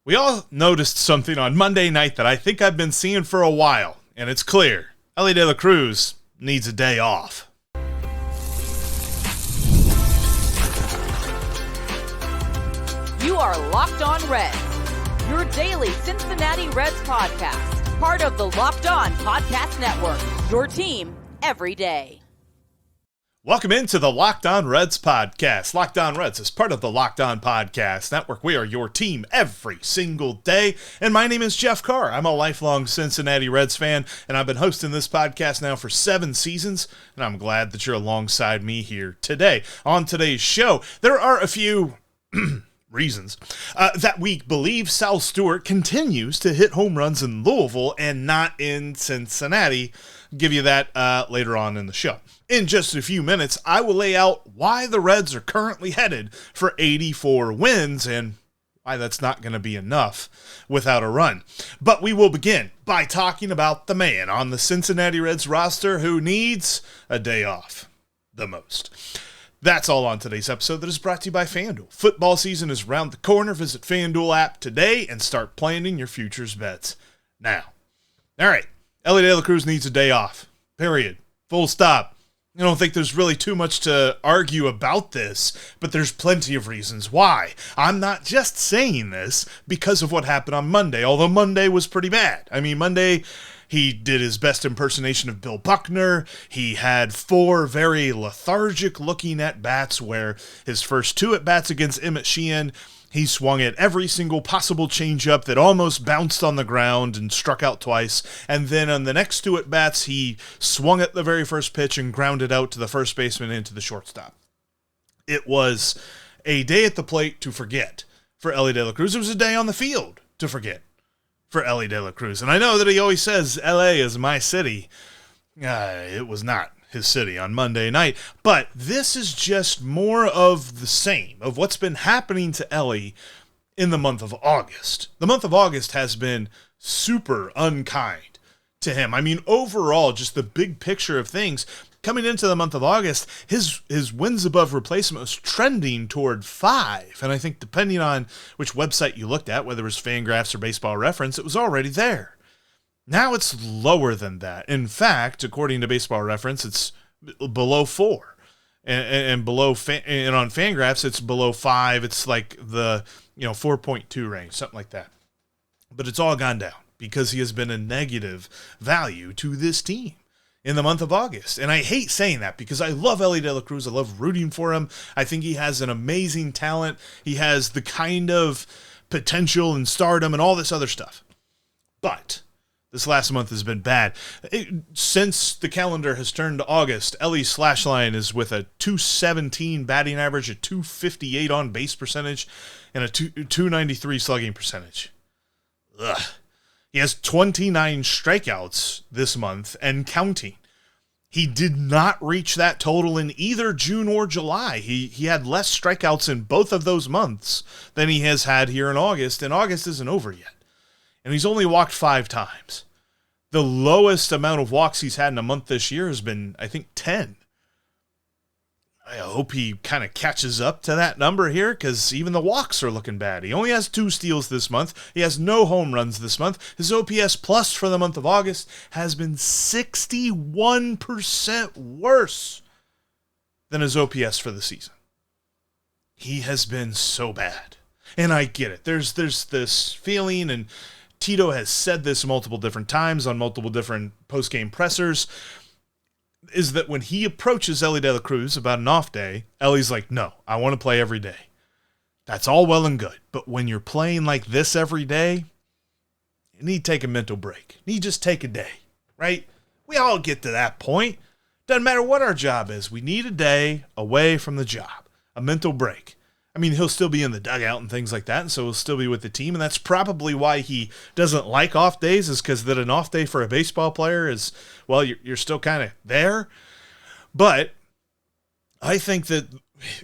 We all noticed something on Monday night that I think I've been seeing for a while, and it's clear. Elly De La Cruz needs a day off. You are Locked On Reds, your daily Cincinnati Reds podcast, part of the Locked On Podcast Network, your team every day. Welcome into the Locked On Reds podcast. Locked On Reds is part of the Locked On Podcast Network. We are your team every single day, and my name is Jeff Carr. I'm a lifelong Cincinnati Reds fan, and I've been hosting this podcast now for 7 seasons, and I'm glad that you're alongside me here today. On today's show, there are a few reasons that we believe Sal Stewart continues to hit home runs in Louisville and not in Cincinnati. I'll give you that later on in the show. In just a few minutes, I will lay out why the Reds are currently headed for 84 wins and why that's not going to be enough without a run. But we will begin by talking about the man on the Cincinnati Reds roster who needs a day off the most. That's all on today's episode that is brought to you by FanDuel. Football season is around the corner. Visit FanDuel app today and start planning your futures bets now. All right, Elly De La Cruz needs a day off, period. Full stop. I don't think there's really too much to argue about this, but there's plenty of reasons why. I'm not just saying this because of what happened on Monday, although Monday was pretty bad. I mean, Monday, he did his best impersonation of Bill Buckner. He had 4 very lethargic-looking at-bats where his first 2 at-bats against Emmett Sheehan, he swung at every single possible changeup that almost bounced on the ground and struck out twice. And then on the next 2 at-bats, he swung at the very first pitch and grounded out to the first baseman into the shortstop. It was a day at the plate to forget for Elly De La Cruz. It was a day on the field to forget for Elly De La Cruz. And I know that he always says, L.A. is my city. It was not his city on Monday night. But this is just more of the same of what's been happening to Elly in the month of August. The month of August has been super unkind to him. I mean, overall, just the big picture of things, coming into the month of August, his wins above replacement was trending toward 5. And I think depending on which website you looked at, whether it was Fangraphs or Baseball Reference, it was already there. Now it's lower than that. In fact, according to Baseball Reference, it's below 4. And below and on Fangraphs, it's below 5. It's like the 4.2 range, something like that. But it's all gone down because he has been a negative value to this team in the month of August. And I hate saying that because I love Elly De La Cruz. I love rooting for him. I think he has an amazing talent. He has the kind of potential and stardom and all this other stuff. But this last month has been bad. Since the calendar has turned to August, Elly's slash line is with a .217 batting average, a .258 on base percentage, and a .293 slugging percentage. Ugh. He has 29 strikeouts this month and counting. He did not reach that total in either June or July. He had less strikeouts in both of those months than he has had here in August, and August isn't over yet. And he's only walked 5 times. The lowest amount of walks he's had in a month this year has been, I think, 10. I hope he kind of catches up to that number here because even the walks are looking bad. He only has 2 steals this month. He has no home runs this month. His OPS plus for the month of August has been 61% worse than his OPS for the season. He has been so bad. And I get it. There's this feeling, and Tito has said this multiple different times on multiple different post-game pressers, is that when he approaches Elly De La Cruz about an off day, Elly's like, no, I want to play every day. That's all well and good. But when you're playing like this every day, you need to take a mental break. You need to just take a day, right? We all get to that point. Doesn't matter what our job is. We need a day away from the job, a mental break. I mean, he'll still be in the dugout and things like that, and so he'll still be with the team, and that's probably why he doesn't like off days, is because that an off day for a baseball player is, well, you're still kind of there. But I think that,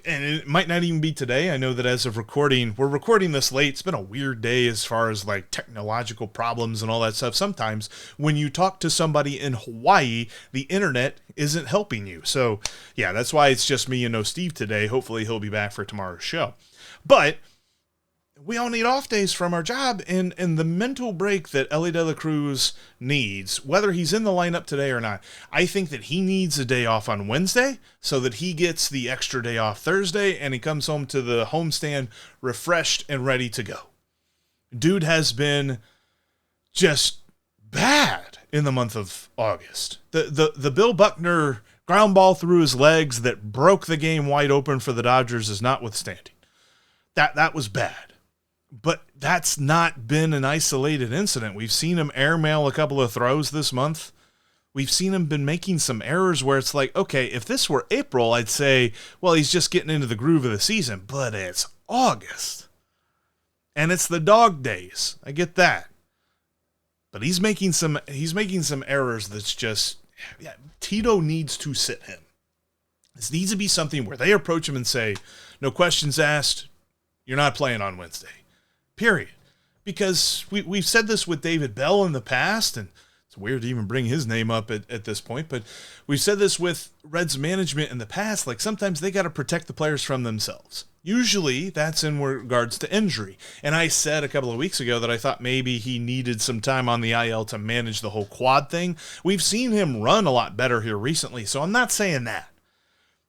and it might not even be today. I know that as of recording, we're recording this late. It's been a weird day as far as like technological problems and all that stuff. Sometimes when you talk to somebody in Hawaii, the internet isn't helping you. So yeah, that's why it's just me and no Steve today. Hopefully he'll be back for tomorrow's show. But we all need off days from our job, and the mental break that Elly De La Cruz needs, whether he's in the lineup today or not, I think that he needs a day off on Wednesday so that he gets the extra day off Thursday and he comes home to the homestand refreshed and ready to go. Dude has been just bad in the month of August. The Bill Buckner ground ball through his legs that broke the game wide open for the Dodgers is notwithstanding. That was bad. But that's not been an isolated incident. We've seen him airmail a couple of throws this month. We've seen him been making some errors where it's like, okay, if this were April, I'd say, well, he's just getting into the groove of the season. But it's August. And it's the dog days. I get that. But he's making some errors that's just, yeah, Tito needs to sit him. This needs to be something where they approach him and say, no questions asked, you're not playing on Wednesday. Period. Because we've said this with David Bell in the past, and it's weird to even bring his name up at this point, but we've said this with Reds management in the past, like sometimes they got to protect the players from themselves. Usually that's in regards to injury. And I said a couple of weeks ago that I thought maybe he needed some time on the IL to manage the whole quad thing. We've seen him run a lot better here recently, so I'm not saying that.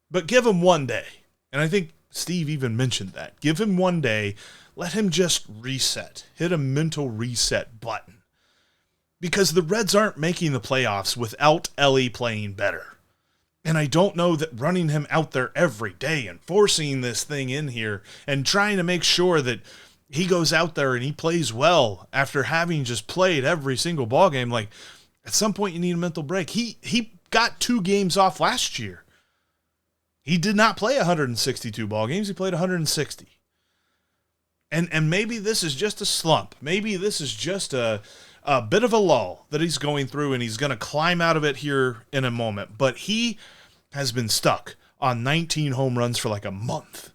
But give him one day. And I think Steve even mentioned that. Give him one day. Let him just reset. Hit a mental reset button. Because the Reds aren't making the playoffs without Elly playing better. And I don't know that running him out there every day and forcing this thing in here and trying to make sure that he goes out there and he plays well after having just played every single ball game. Like, at some point you need a mental break. He got 2 games off last year. He did not play 162 ball games. He played 160. And maybe this is just a slump. Maybe this is just a bit of a lull that he's going through, and he's going to climb out of it here in a moment. But he has been stuck on 19 home runs for like a month.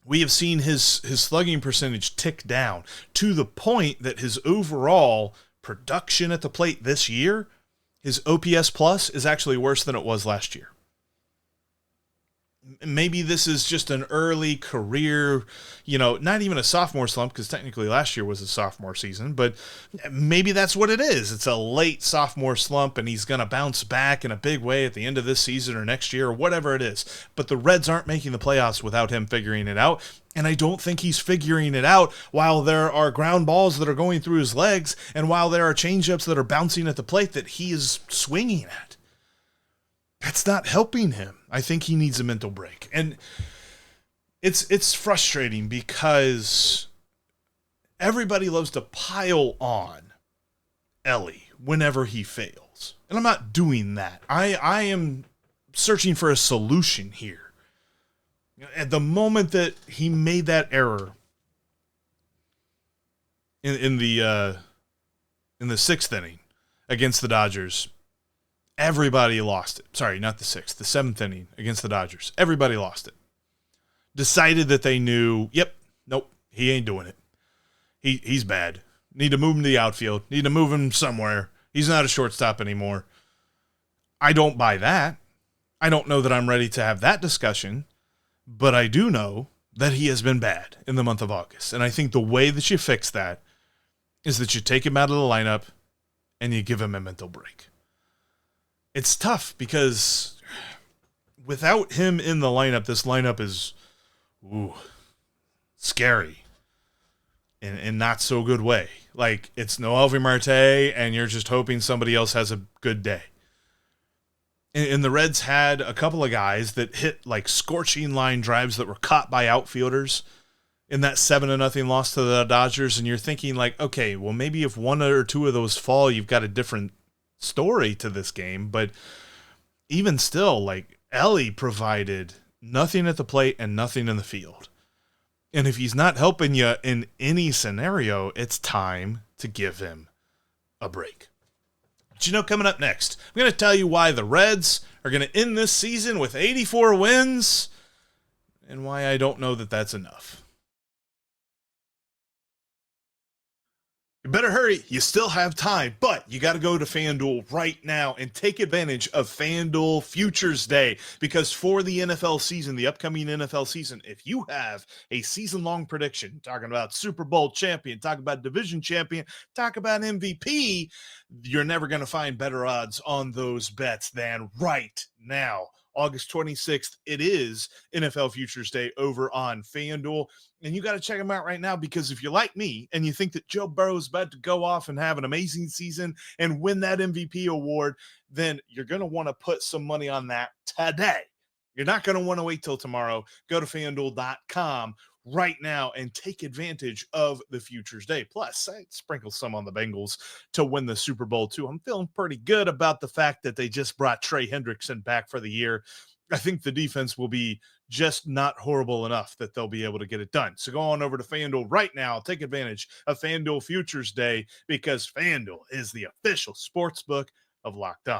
We have seen his slugging percentage tick down to the point that his overall production at the plate this year, his OPS plus, is actually worse than it was last year. Maybe this is just an early career, not even a sophomore slump, because technically last year was a sophomore season, but maybe that's what it is. It's a late sophomore slump, and he's going to bounce back in a big way at the end of this season or next year or whatever it is. But the Reds aren't making the playoffs without him figuring it out, and I don't think he's figuring it out while there are ground balls that are going through his legs and while there are changeups that are bouncing at the plate that he is swinging at. That's not helping him. I think he needs a mental break. And it's frustrating because everybody loves to pile on Elly whenever he fails. And I'm not doing that. I am searching for a solution here. At the moment that he made that error in the 6th inning against the Dodgers, everybody lost it. Sorry, not the 6th, the 7th inning against the Dodgers. Everybody lost it. Decided that they knew, nope, he ain't doing it. He's bad. Need to move him to the outfield. Need to move him somewhere. He's not a shortstop anymore. I don't buy that. I don't know that I'm ready to have that discussion, but I do know that he has been bad in the month of August. And I think the way that you fix that is that you take him out of the lineup and you give him a mental break. It's tough because without him in the lineup, this lineup is scary in not so good way. Like, it's no Elvie Marte, and you're just hoping somebody else has a good day. And the Reds had a couple of guys that hit like scorching line drives that were caught by outfielders in that 7-0 loss to the Dodgers. And you're thinking like, okay, well, maybe if 1 or 2 of those fall, you've got a different story to this game. But even still, like, Elly provided nothing at the plate and nothing in the field. And if he's not helping you in any scenario, it's time to give him a break. But coming up next, I'm going to tell you why the Reds are going to end this season with 84 wins and why I don't know that that's enough. You better hurry. You still have time, but you got to go to FanDuel right now and take advantage of FanDuel Futures Day, because for the NFL season, the upcoming NFL season, if you have a season-long prediction, talking about Super Bowl champion, talking about division champion, talk about MVP, you're never going to find better odds on those bets than right now. August 26th, it is NFL Futures Day over on FanDuel. And you got to check them out right now, because if you're like me and you think that Joe Burrow is about to go off and have an amazing season and win that MVP award, then you're going to want to put some money on that today. You're not going to want to wait till tomorrow. Go to FanDuel.com right now and take advantage of the Futures Day. Plus, I sprinkle some on the Bengals to win the Super Bowl too. I'm feeling pretty good about the fact that they just brought Trey Hendrickson back for the year. I think the defense will be just not horrible enough that they'll be able to get it done. So go on over to FanDuel right now. Take advantage of FanDuel Futures Day, because FanDuel is the official sportsbook of Locked On.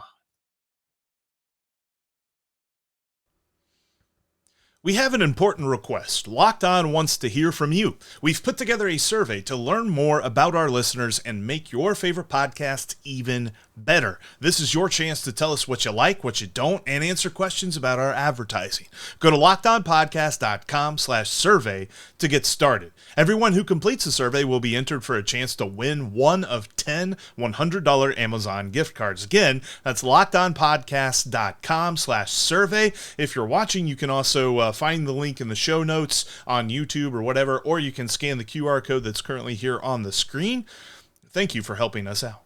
We have an important request. Locked On wants to hear from you. We've put together a survey to learn more about our listeners and make your favorite podcast even better. This is your chance to tell us what you like, what you don't, and answer questions about our advertising. Go to LockedOnPodcast.com/survey to get started. Everyone who completes the survey will be entered for a chance to win one of 10 $100 Amazon gift cards. Again, that's LockedOnPodcast.com/survey. If you're watching, you can also find the link in the show notes on YouTube or whatever, or you can scan the QR code that's currently here on the screen. Thank you for helping us out.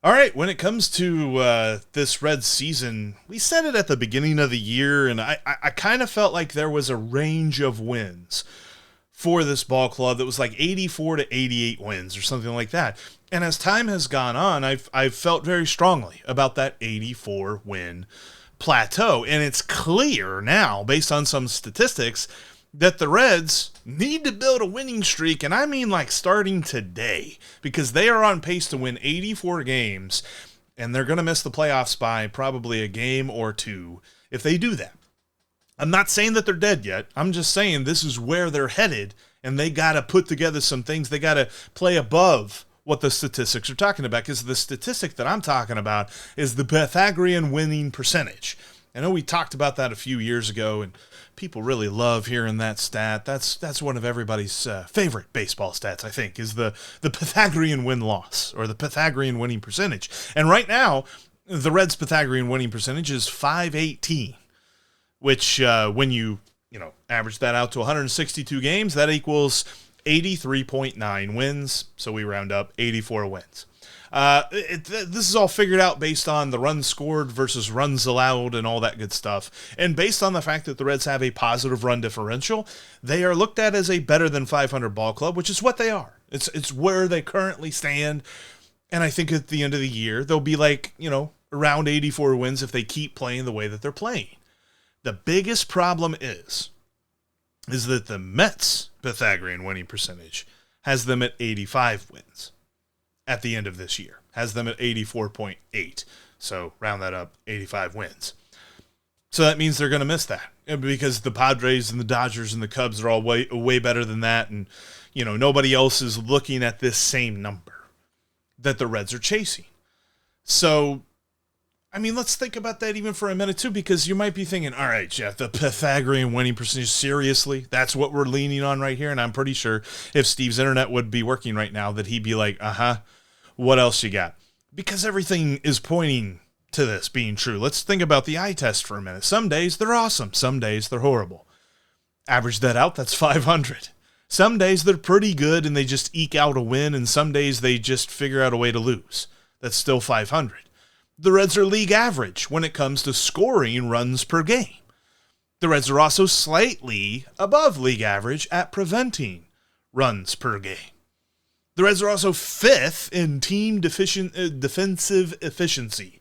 All right, when it comes to this Reds season, we said it at the beginning of the year, and I kind of felt like there was a range of wins for this ball club that was like 84 to 88 wins or something like that. And as time has gone on, I've felt very strongly about that 84 win plateau. And it's clear now, based on some statistics, that the Reds need to build a winning streak, and I mean like starting today, because they are on pace to win 84 games, and they're going to miss the playoffs by probably a game or two if they do that. I'm not saying that they're dead yet. I'm just saying this is where they're headed, and they got to put together some things. They got to play above what the statistics are talking about, because the statistic that I'm talking about is the Pythagorean winning percentage. I know we talked about that a few years ago, and people really love hearing that stat. That's one of everybody's favorite baseball stats, I think, is the Pythagorean win-loss, or the Pythagorean winning percentage. And right now, the Reds' Pythagorean winning percentage is .518, which when you average that out to 162 games, that equals 83.9 wins. So we round up 84 wins. This is all figured out based on the runs scored versus runs allowed and all that good stuff. And based on the fact that the Reds have a positive run differential, they are looked at as a better than 500 ball club, which is what they are. It's where they currently stand. And I think at the end of the year, they'll be like, around 84 wins if they keep playing the way that they're playing. The biggest problem is that the Mets' Pythagorean winning percentage has them at 85 wins. At the end of this year, has them at 84.8. So round that up, 85 wins. So that means they're going to miss that, because the Padres and the Dodgers and the Cubs are all way better than that. And, nobody else is looking at this same number that the Reds are chasing. So, let's think about that even for a minute too, because you might be thinking, all right, Jeff, the Pythagorean winning percentage, seriously? That's what we're leaning on right here? And I'm pretty sure if Steve's internet would be working right now, that he'd be like, what else you got? Because everything is pointing to this being true. Let's think about the eye test for a minute. Some days they're awesome. Some days they're horrible. Average that out, that's 500. Some days they're pretty good and they just eke out a win, and some days they just figure out a way to lose. That's still 500. The Reds are league average when it comes to scoring runs per game. The Reds are also slightly above league average at preventing runs per game. The Reds are also fifth in team defensive efficiency.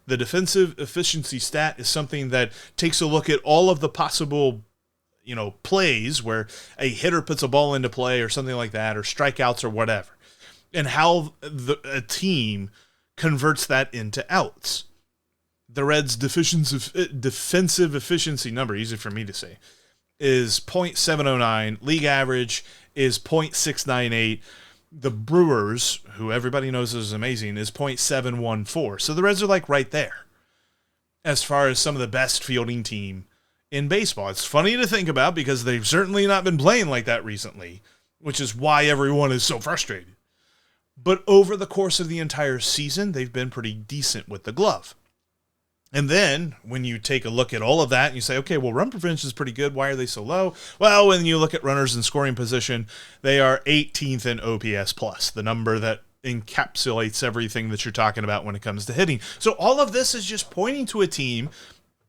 The defensive efficiency stat is something that takes a look at all of the possible, plays where a hitter puts a ball into play or something like that, or strikeouts or whatever, and how a team converts that into outs. The Reds' defensive efficiency number, easy for me to say, is .709. League average is .698. The Brewers, who everybody knows is amazing, is .714. So the Reds are like right there as far as some of the best fielding team in baseball. It's funny to think about because they've certainly not been playing like that recently, which is why everyone is so frustrated. But over the course of the entire season, they've been pretty decent with the glove. And then when you take a look at all of that and you say, okay, well, run prevention is pretty good. Why are they so low? Well, when you look at runners in scoring position, they are 18th in OPS plus, the number that encapsulates everything that you're talking about when it comes to hitting. So all of this is just pointing to a team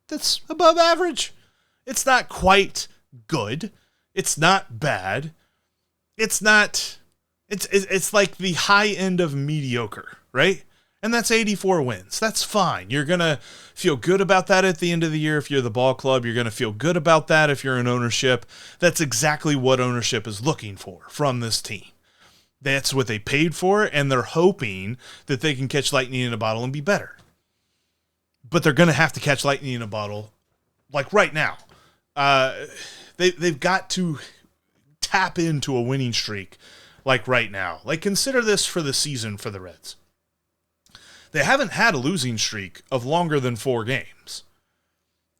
that's above average. It's not quite good. It's not bad. It's like the high end of mediocre, right? And that's 84 wins. That's fine. You're going to feel good about that at the end of the year if you're the ball club. You're going to feel good about that if you're in ownership. That's exactly what ownership is looking for from this team. That's what they paid for, and they're hoping that they can catch lightning in a bottle and be better. But they're going to have to catch lightning in a bottle like right now. They've got to tap into a winning streak like right now. Like, consider this for the season for the Reds. They haven't had a losing streak of longer than 4 games.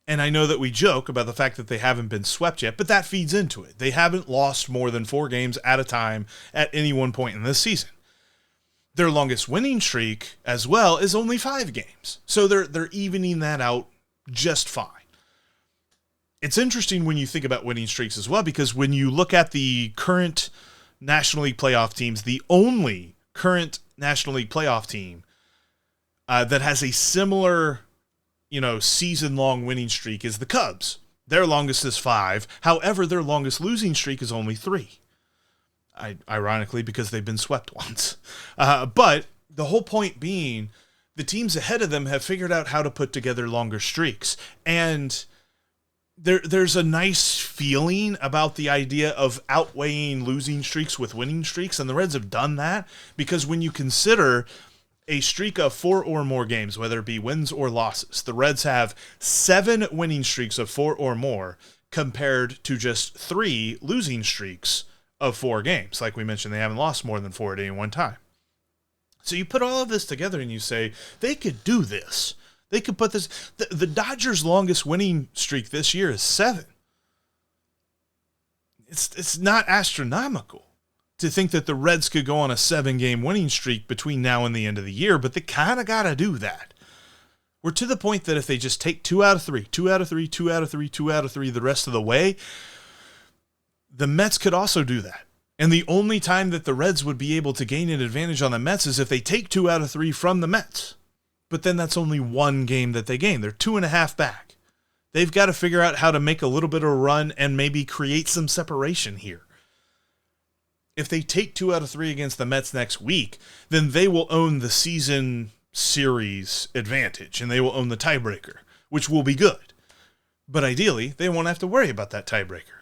And I know that we joke about the fact that they haven't been swept yet, but that feeds into it. They haven't lost more than 4 games at a time at any one point in this season. Their longest winning streak as well is only 5 games. So they're evening that out just fine. It's interesting when you think about winning streaks as well, because when you look at the current National League playoff teams, the only current National League playoff team that has a similar, season-long winning streak is the Cubs. Their longest is 5. However, their longest losing streak is only 3. Ironically, because they've been swept once. But the whole point being, the teams ahead of them have figured out how to put together longer streaks. And there's a nice feeling about the idea of outweighing losing streaks with winning streaks, and the Reds have done that because when you consider a streak of 4 or more games, whether it be wins or losses, the Reds have 7 winning streaks of 4 or more compared to just 3 losing streaks of 4 games. Like we mentioned, they haven't lost more than 4 at any one time. So you put all of this together and you say, they could do this. They could put this. The Dodgers' longest winning streak this year is 7. It's not astronomical to think that the Reds could go on a 7-game winning streak between now and the end of the year, but they kind of got to do that. We're to the point that if they just take 2 out of 3, 2 out of 3, 2 out of 3, 2 out of 3 the rest of the way, the Mets could also do that. And the only time that the Reds would be able to gain an advantage on the Mets is if they take 2 out of 3 from the Mets. But then that's only 1 game that they gain. They're 2.5 back. They've got to figure out how to make a little bit of a run and maybe create some separation here. If they take 2 out of 3 against the Mets next week, then they will own the season series advantage and they will own the tiebreaker, which will be good. But ideally, they won't have to worry about that tiebreaker.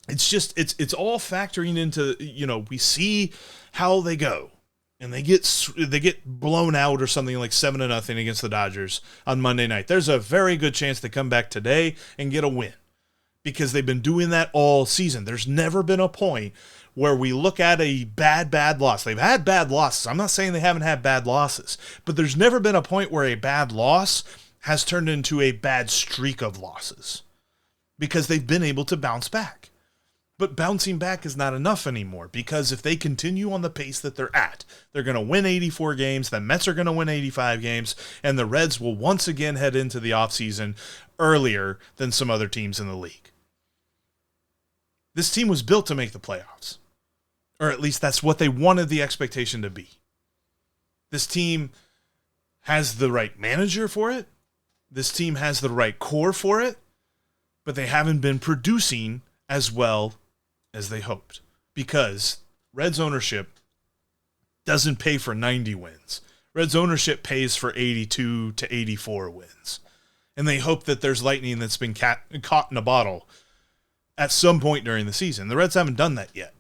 It's just, it's all factoring into, we see how they go. And they get blown out or something like 7-0 against the Dodgers on Monday night. There's a very good chance they come back today and get a win because they've been doing that all season. There's never been a point where we look at a bad loss. They've had bad losses. I'm not saying they haven't had bad losses, but there's never been a point where a bad loss has turned into a bad streak of losses because they've been able to bounce back. But bouncing back is not enough anymore because if they continue on the pace that they're at, they're going to win 84 games, the Mets are going to win 85 games, and the Reds will once again head into the offseason earlier than some other teams in the league. This team was built to make the playoffs, or at least that's what they wanted the expectation to be. This team has the right manager for it. This team has the right core for it, but they haven't been producing as well as they hoped because Reds ownership doesn't pay for 90 wins. Reds ownership pays for 82 to 84 wins. And they hope that there's lightning that's been caught in a bottle at some point during the season. The Reds haven't done that yet.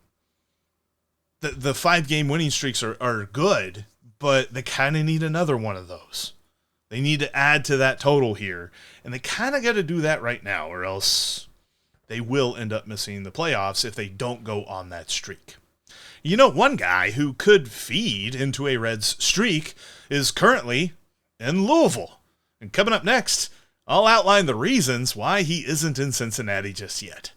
The 5-game winning streaks are good, but they kind of need another one of those. They need to add to that total here, and they kind of got to do that right now, or else they will end up missing the playoffs if they don't go on that streak. You know, one guy who could feed into a Reds streak is currently in Louisville. And coming up next, I'll outline the reasons why he isn't in Cincinnati just yet.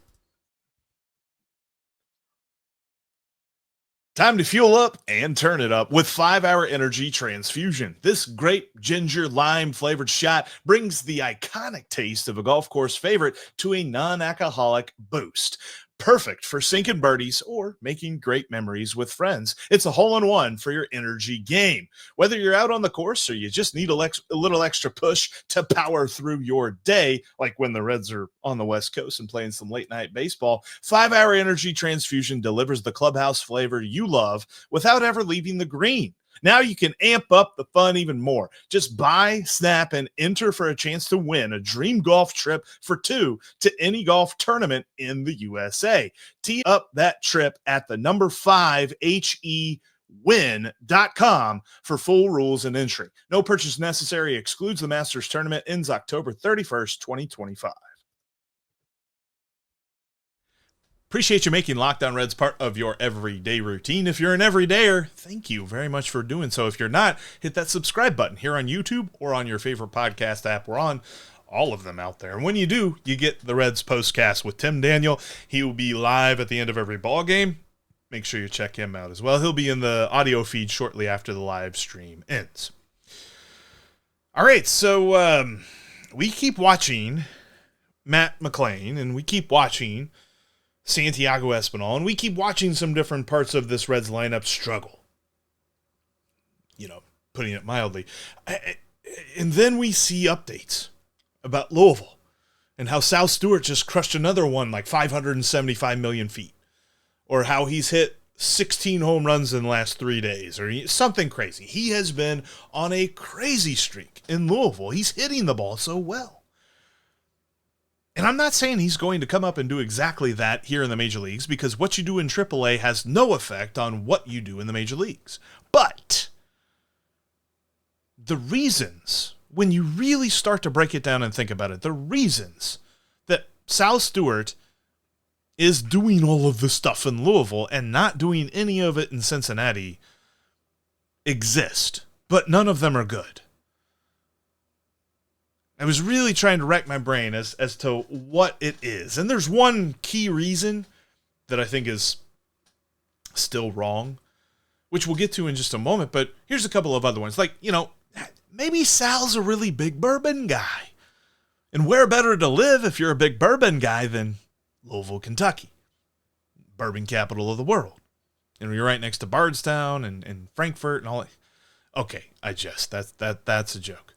Time to fuel up and turn it up with 5-Hour Energy Transfusion. This grape, ginger, lime flavored shot brings the iconic taste of a golf course favorite to a non-alcoholic boost. Perfect for sinking birdies or making great memories with friends. It's a hole-in-one for your energy game. Whether you're out on the course or you just need a little extra push to power through your day, like when the Reds are on the West Coast and playing some late-night baseball, 5-Hour Energy Transfusion delivers the clubhouse flavor you love without ever leaving the green. Now you can amp up the fun even more. Just buy, snap, and enter for a chance to win a dream golf trip for two to any golf tournament in the USA. Tee up that trip at the number 5HEWin.com for full rules and entry. No purchase necessary. Excludes the Masters Tournament. Ends October 31st, 2025. Appreciate you making Locked On Reds part of your everyday routine. If you're an everydayer, thank you very much for doing so. If you're not, hit that subscribe button here on YouTube or on your favorite podcast app. We're on all of them out there. And when you do, you get the Reds postcast with Tim Daniel. He will be live at the end of every ball game. Make sure you check him out as well. He'll be in the audio feed shortly after the live stream ends. All right, so we keep watching Matt McLain, and we keep watching Santiago Espinal, and we keep watching some different parts of this Reds lineup struggle. You know, putting it mildly. And then we see updates about Louisville and how Sal Stewart just crushed another one like 575 million feet, or how he's hit 16 home runs in the last 3 days, or something crazy. He has been on a crazy streak in Louisville. He's hitting the ball so well. And I'm not saying he's going to come up and do exactly that here in the major leagues, because what you do in AAA has no effect on what you do in the major leagues. But the reasons, when you really start to break it down and think about it, the reasons that Sal Stewart is doing all of this stuff in Louisville and not doing any of it in Cincinnati exist, but none of them are good. I was really trying to rack my brain as to what it is. And there's one key reason that I think is still wrong, which we'll get to in just a moment. But here's a couple of other ones. Like, you know, maybe Sal's a really big bourbon guy. And where better to live if you're a big bourbon guy than Louisville, Kentucky, bourbon capital of the world. And you're right next to Bardstown and Frankfurt and all that. Okay, that's a joke.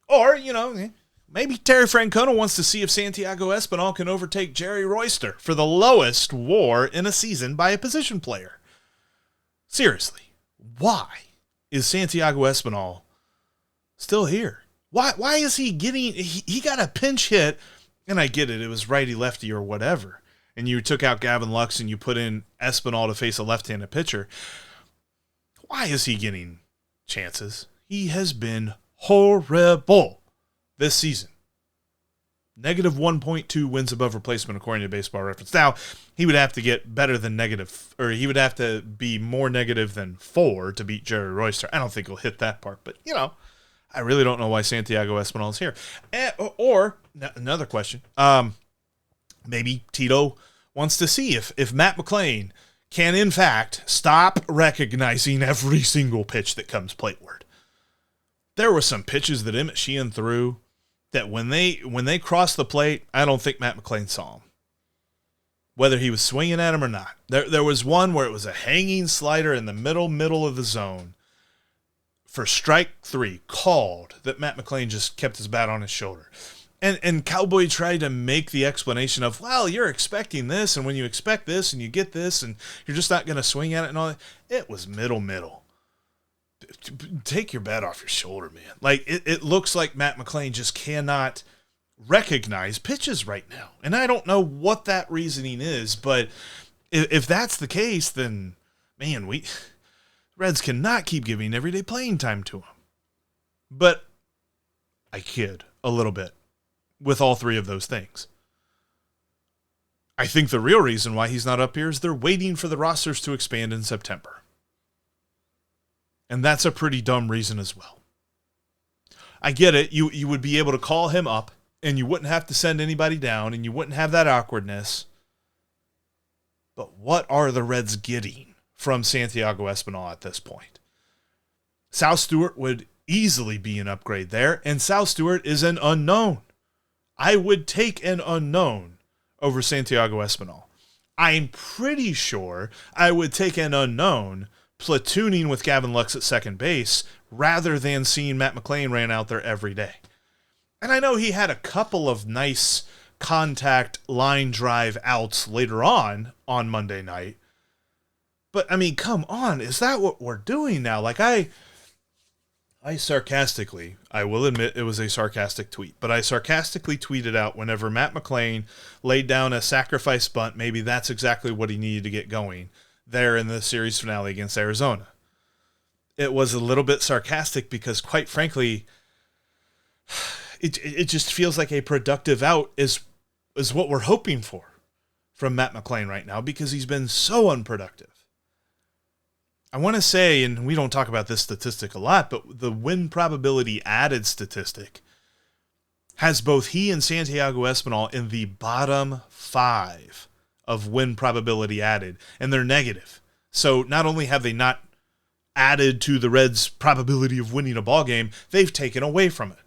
Or, you know, maybe Terry Francona wants to see if Santiago Espinal can overtake Jerry Royster for the lowest WAR in a season by a position player. Seriously, why is Santiago Espinal still here? Why is he getting... He got a pinch hit, and I get it. It was righty-lefty or whatever. And you took out Gavin Lux and you put in Espinal to face a left-handed pitcher. Why is he getting chances? He has been horrible this season. Negative 1.2 wins above replacement according to Baseball Reference. Now, he would have to get better than negative, or he would have to be more negative than 4 to beat Jerry Royster. I don't think he'll hit that part, but, you know, I really don't know why Santiago Espinal is here. Or another question, maybe Tito wants to see if Matt McLain can, in fact, stop recognizing every single pitch that comes plateward. There were some pitches that Emmett Sheehan threw that when they crossed the plate, I don't think Matt McLain saw them, whether he was swinging at him or not. There was one where it was a hanging slider in the middle of the zone for strike 3 called that Matt McLain just kept his bat on his shoulder. And Cowboy tried to make the explanation of, well, you're expecting this, and when you expect this and you get this and you're just not going to swing at it and all that. It was middle. Take your bat off your shoulder, man. Like, it looks like Matt McLain just cannot recognize pitches right now. And I don't know what that reasoning is, but if that's the case, then, man, Reds cannot keep giving everyday playing time to him. But I kid a little bit with all three of those things. I think the real reason why he's not up here is they're waiting for the rosters to expand in September. And that's a pretty dumb reason as well. I get it. You would be able to call him up and you wouldn't have to send anybody down and you wouldn't have that awkwardness. But what are the Reds getting from Santiago Espinal at this point? Sal Stewart would easily be an upgrade there, and Sal Stewart is an unknown. I would take an unknown over Santiago Espinal. I'm pretty sure I would take an unknown platooning with Gavin Lux at second base rather than seeing Matt McLain ran out there every day. And I know he had a couple of nice contact line drive outs later on Monday night. But, I mean, come on. Is that what we're doing now? Like, I sarcastically, I will admit it was a sarcastic tweet, but I sarcastically tweeted out whenever Matt McLain laid down a sacrifice bunt, maybe that's exactly what he needed to get going there in the series finale against Arizona. It was a little bit sarcastic because, quite frankly, it just feels like a productive out is what we're hoping for from Matt McLain right now because he's been so unproductive. I want to say, and we don't talk about this statistic a lot, but the win probability added statistic has both he and Santiago Espinal in the bottom 5 of win probability added, and they're negative. So not only have they not added to the Reds' probability of winning a ball game, they've taken away from it.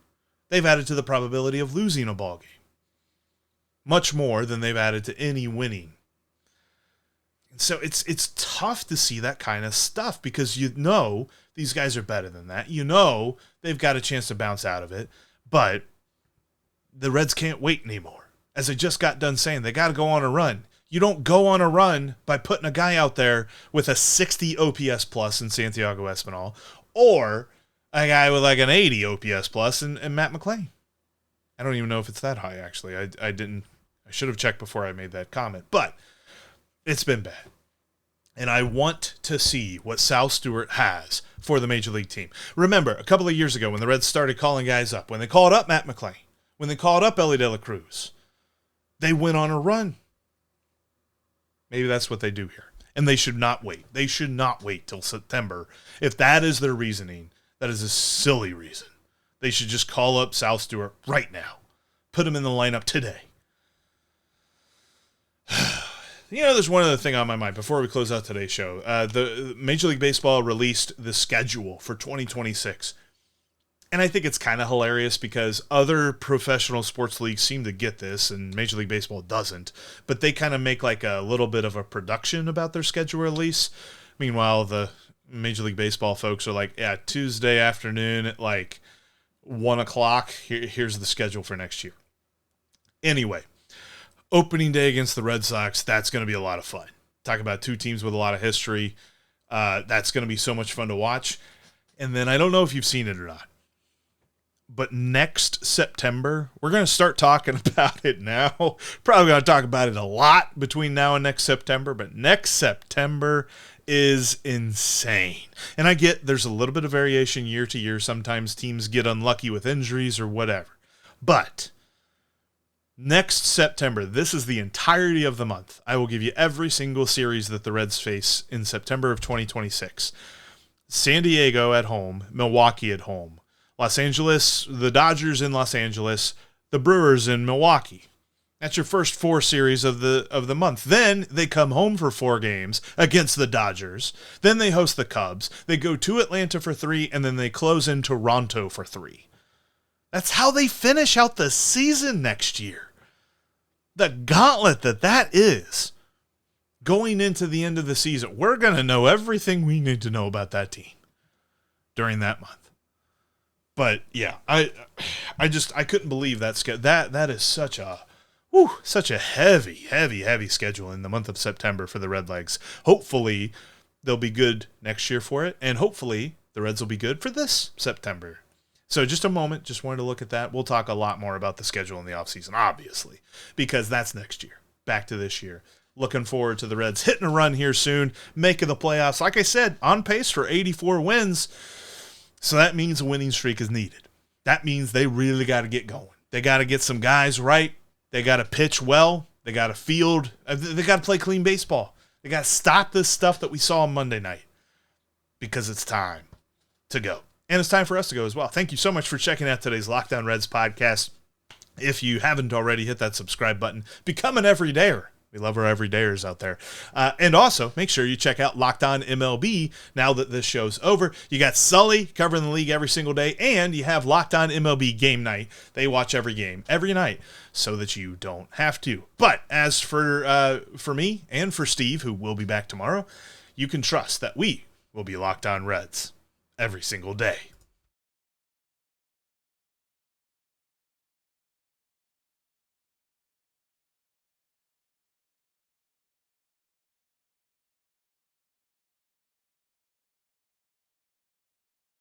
They've added to the probability of losing a ball game. Much more than they've added to any winning. So it's tough to see that kind of stuff because you know these guys are better than that. You know they've got a chance to bounce out of it, but the Reds can't wait anymore. As I just got done saying, they got to go on a run. You don't go on a run by putting a guy out there with a 60 OPS plus in Santiago Espinal or a guy with like an 80 OPS plus in Matt McLain. I don't even know if it's that high, actually. I should have checked before I made that comment, but it's been bad. And I want to see what Sal Stewart has for the Major League team. Remember, a couple of years ago when the Reds started calling guys up, when they called up Matt McLain, when they called up Elly De La Cruz, they went on a run. Maybe that's what they do here. And they should not wait. They should not wait till September. If that is their reasoning, that is a silly reason. They should just call up Sal Stewart right now. Put him in the lineup today. You know, there's one other thing on my mind before we close out today's show. The Major League Baseball released the schedule for 2026. And I think it's kind of hilarious because other professional sports leagues seem to get this and Major League Baseball doesn't. But they kind of make like a little bit of a production about their schedule release. Meanwhile, the Major League Baseball folks are like, yeah, Tuesday afternoon at like 1 o'clock. Here's the schedule for next year. Anyway. Opening day against the Red Sox, that's going to be a lot of fun. Talk about two teams with a lot of history. That's going to be so much fun to watch. And then I don't know if you've seen it or not, but next September, we're going to start talking about it now. Probably going to talk about it a lot between now and next September, but next September is insane. And I get there's a little bit of variation year to year. Sometimes teams get unlucky with injuries or whatever. But next September, this is the entirety of the month. I will give you every single series that the Reds face in September of 2026. San Diego at home, Milwaukee at home, Los Angeles, the Dodgers in Los Angeles, the Brewers in Milwaukee. That's your first 4 series of the month. Then they come home for 4 games against the Dodgers. Then they host the Cubs. They go to Atlanta for 3, and then they close in Toronto for 3. That's how they finish out the season next year. The gauntlet that is going into the end of the season. We're going to know everything we need to know about that team during that month. But yeah, I couldn't believe that that is such a heavy schedule in the month of September for the Redlegs. Hopefully they'll be good next year for it, and hopefully the Reds will be good for this September. So just a moment, just wanted to look at that. We'll talk a lot more about the schedule in the offseason, obviously, because that's next year. Back to this year. Looking forward to the Reds hitting a run here soon, making the playoffs. Like I said, on pace for 84 wins. So that means a winning streak is needed. That means they really got to get going. They got to get some guys right. They got to pitch well. They got to field. They got to play clean baseball. They got to stop this stuff that we saw on Monday night because it's time to go. And it's time for us to go as well. Thank you so much for checking out today's Locked On Reds podcast. If you haven't already, hit that subscribe button. Become an everydayer. We love our everydayers out there. And also, make sure you check out Locked On MLB now that this show's over. You got Sully covering the league every single day, and you have Locked On MLB Game Night. They watch every game every night so that you don't have to. But as for me and for Steve, who will be back tomorrow, you can trust that we will be Locked On Reds every single day.